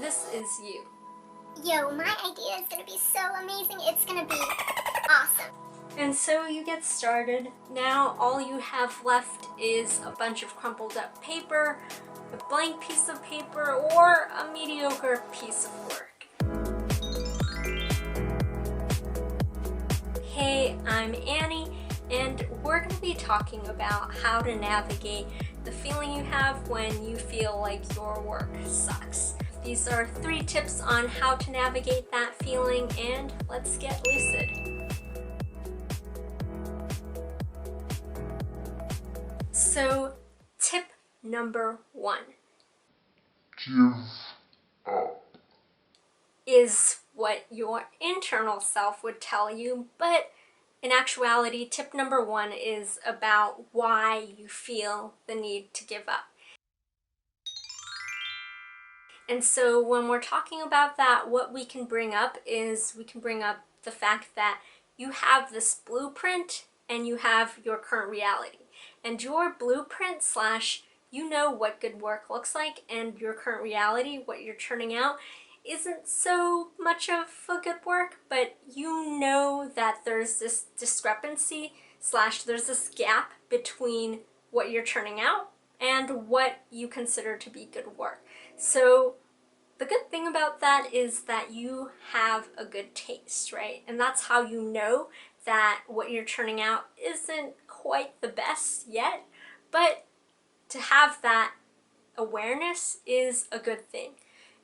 this is you. Yo, my idea is gonna be so amazing. It's gonna be awesome. And so you get started. Now all you have left is a bunch of crumpled up paper, a blank piece of paper, or a mediocre piece of work. Hey, I'm Annie, and we're going to be talking about how to navigate the feeling you have when you feel like your work sucks. These are 3 tips on how to navigate that feeling, and let's get lucid. So, tip number 1. Give up. Is what your internal self would tell you, but in actuality, tip number 1 is about why you feel the need to give up. And so when we're talking about that, what we can bring up is we can bring up the fact that you have this blueprint and you have your current reality. And your blueprint slash you know what good work looks like, and your current reality, what you're churning out, isn't so much of a good work, but you know that there's this discrepancy slash there's this gap between what you're churning out and what you consider to be good work. So the good thing about that is that you have a good taste, right? And that's how you know that what you're churning out isn't quite the best yet, but to have that awareness is a good thing.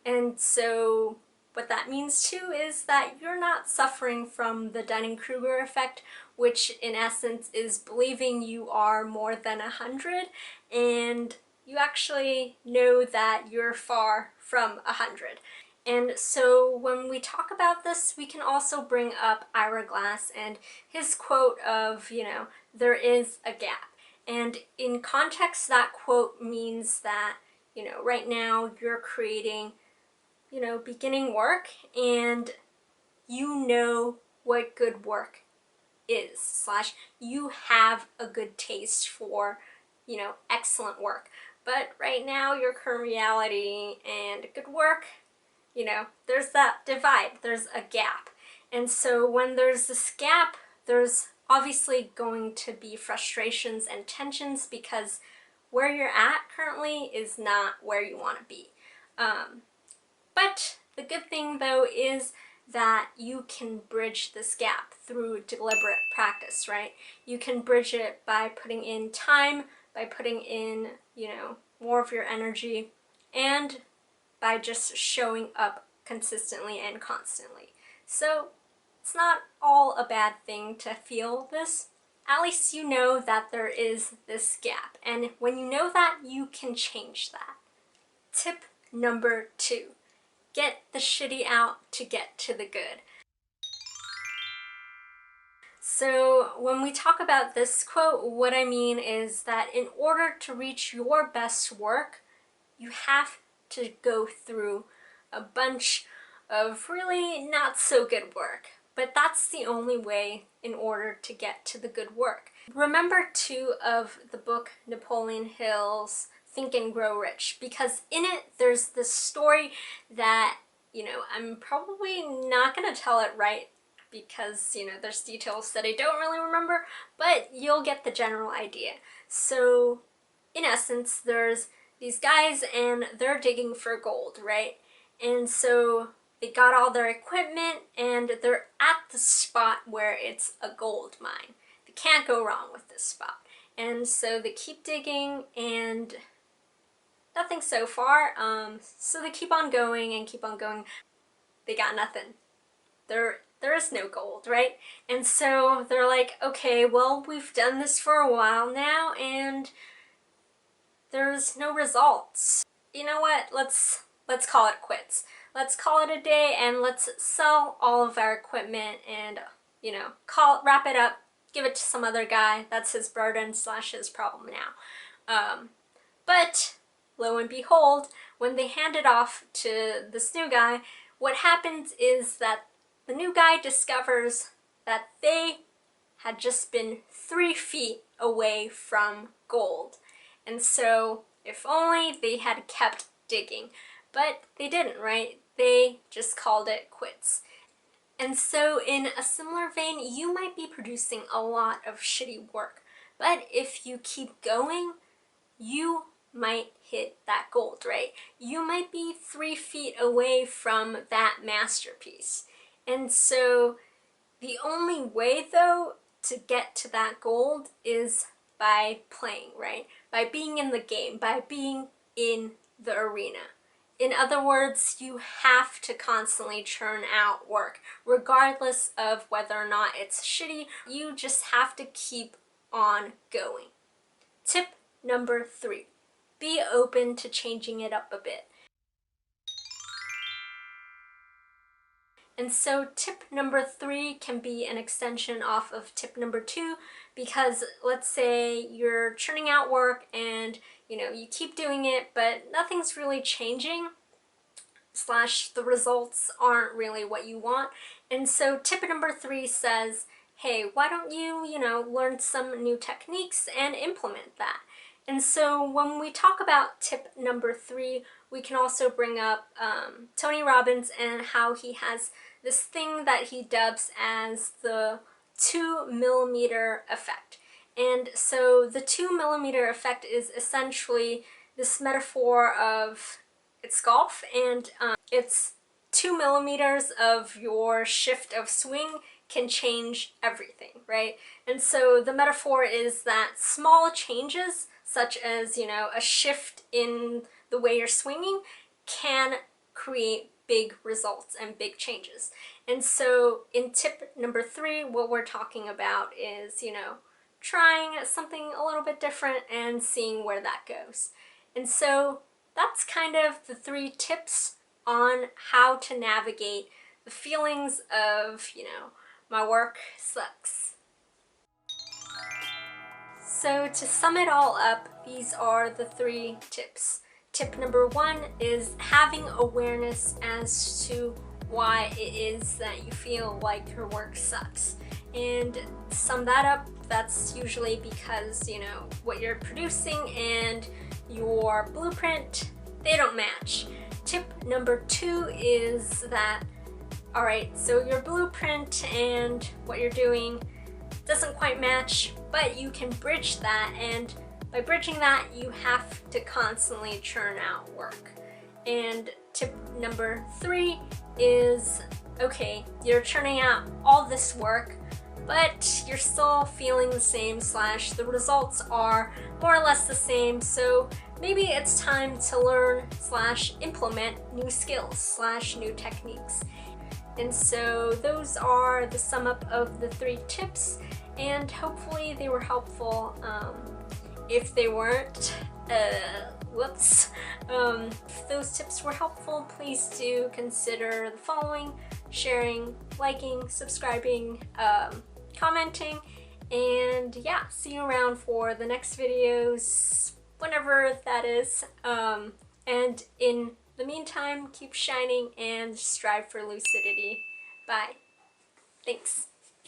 And so what that means too is that you're not suffering from the Dunning-Kruger effect, which in essence is believing you are more than 100, and you actually know that you're far from 100. And so when we talk about this, we can also bring up Ira Glass and his quote of, there is a gap. And in context, that quote means that, right now you're creating, beginning work, and you know what good work is, slash you have a good taste for, excellent work. But right now, your current reality and good work, there's that divide, there's a gap. And so when there's this gap, there's obviously going to be frustrations and tensions because where you're at currently is not where you want to be. But the good thing though is that you can bridge this gap through deliberate practice, right? You can bridge it by putting in time, by putting in, more of your energy, and by just showing up consistently and constantly. So it's not all a bad thing to feel this. At least you know that there is this gap. And when you know that, you can change that. Tip number 2. Get the shitty out to get to the good. So when we talk about this quote, what I mean is that in order to reach your best work, you have to go through a bunch of really not so good work. But that's the only way in order to get to the good work. Remember too of the book Napoleon Hill's Think and Grow Rich, because in it there's this story that, I'm probably not going to tell it right because, there's details that I don't really remember, but you'll get the general idea. So in essence, there's these guys and they're digging for gold, right? And so they got all their equipment and they're at the spot where it's a gold mine. They can't go wrong with this spot. And so they keep digging and nothing so far. So they keep on going and keep on going. They got nothing. There is no gold, right? And so they're like, okay, well, we've done this for a while now and there's no results. You know what? Let's call it quits. Let's call it a day and let's sell all of our equipment and, wrap it up, give it to some other guy. That's his burden slash his problem now. But lo and behold, when they hand it off to this new guy, what happens is that the new guy discovers that they had just been 3 feet away from gold. And so if only they had kept digging. but they didn't, right? They just called it quits. And so in a similar vein, you might be producing a lot of shitty work, but if you keep going, you might hit that gold, right? You might be 3 feet away from that masterpiece. And so the only way, though, to get to that gold is by playing, right? By being in the game, by being in the arena. In other words, you have to constantly churn out work, regardless of whether or not it's shitty. You just have to keep on going. Tip number 3, be open to changing it up a bit. And so tip number 3 can be an extension off of tip number 2, because let's say you're churning out work and you keep doing it, but nothing's really changing, / the results aren't really what you want. And so tip number 3 says, hey, why don't you, learn some new techniques and implement that? And so when we talk about tip number 3, we can also bring up Tony Robbins and how he has this thing that he dubs as the 2mm effect. And so the 2mm effect is essentially this metaphor of, it's golf, and it's 2mm of your shift of swing can change everything, right? And so the metaphor is that small changes, such as, a shift in the way you're swinging, can create big results and big changes. And so in tip number 3, what we're talking about is, trying something a little bit different and seeing where that goes. And so that's kind of the 3 tips on how to navigate the feelings of, my work sucks. So to sum it all up, these are the 3 tips. Tip number 1 is having awareness as to why it is that you feel like your work sucks. And to sum that up, that's usually because, what you're producing and your blueprint, they don't match. Tip number 2 is that, alright, so your blueprint and what you're doing doesn't quite match, but you can bridge that, and by bridging that, you have to constantly churn out work. And tip number 3 is, okay, you're churning out all this work, but you're still feeling the same / the results are more or less the same, so maybe it's time to learn / implement new skills / new techniques. And so those are the sum up of the 3 tips, and hopefully they were helpful. If they weren't, whoops. If those tips were helpful, please do consider the following: sharing, liking, subscribing, commenting, and yeah, see you around for the next videos, whenever that is. And in the meantime, keep shining and strive for lucidity. Bye. Thanks.